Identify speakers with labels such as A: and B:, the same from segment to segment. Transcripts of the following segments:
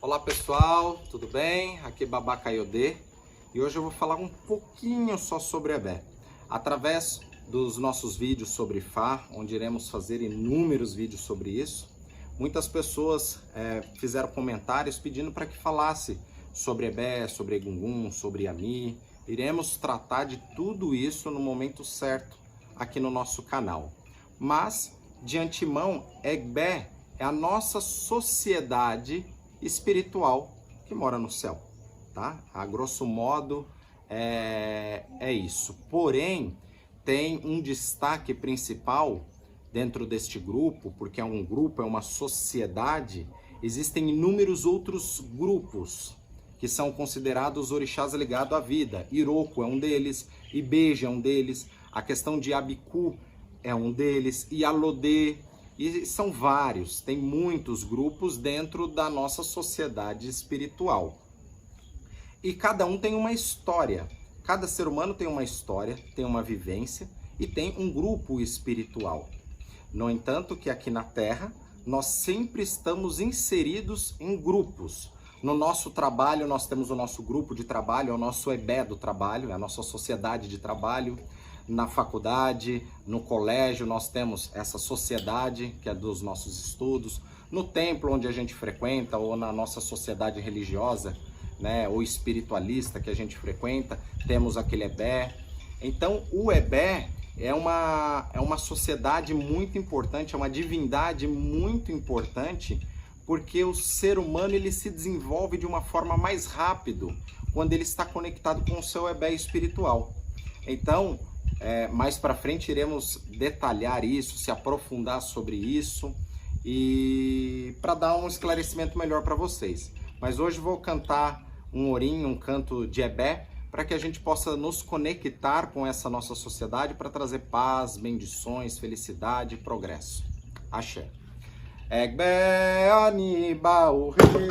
A: Olá pessoal, tudo bem? Aqui é Babá Kayode e hoje eu vou falar um pouquinho só sobre Ebé. Através dos nossos vídeos sobre Fá, onde iremos fazer inúmeros vídeos sobre isso, muitas pessoas fizeram comentários pedindo para que falasse sobre Ebé, sobre Egungun, sobre Yami. Iremos tratar de tudo isso no momento certo aqui no nosso canal. Mas, de antemão, Ebé é a nossa sociedade espiritual que mora no céu, tá? A grosso modo é isso. Porém, tem um destaque principal dentro deste grupo, porque é um grupo, é uma sociedade. Existem inúmeros outros grupos que são considerados orixás ligados à vida. Iroko é um deles, Ibeja é um deles, a questão de Abiku é um deles, Yalodê. E são vários, tem muitos grupos dentro da nossa sociedade espiritual. E cada um tem uma história. Cada ser humano tem uma história, tem uma vivência e tem um grupo espiritual. No entanto, que aqui na Terra, nós sempre estamos inseridos em grupos. No nosso trabalho, nós temos o nosso grupo de trabalho, é o nosso Ebé do trabalho, é a nossa sociedade de trabalho. Na faculdade, no colégio, nós temos essa sociedade, que é dos nossos estudos. No templo onde a gente frequenta, ou na nossa sociedade religiosa, né, ou espiritualista que a gente frequenta, temos aquele Ebé. Então, o Ebé é uma sociedade muito importante, é uma divindade muito importante, porque o ser humano ele se desenvolve de uma forma mais rápido quando ele está conectado com o seu Ebé espiritual. Então, mais para frente iremos detalhar isso, se aprofundar sobre isso e para dar um esclarecimento melhor para vocês. Mas hoje vou cantar um orim, um canto de Ebé, para que a gente possa nos conectar com essa nossa sociedade para trazer paz, bendições, felicidade e progresso. Axé. Egbé aniba o rei.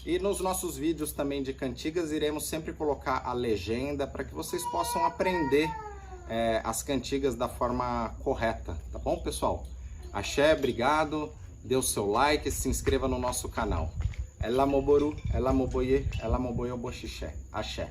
A: E nos nossos vídeos também de cantigas, iremos sempre colocar a legenda para que vocês possam aprender as cantigas da forma correta, tá bom, pessoal? Axé, obrigado, dê o seu like, se inscreva no nosso canal. Ela moboru, ela moboye, ela moboyo boxixé. Axé.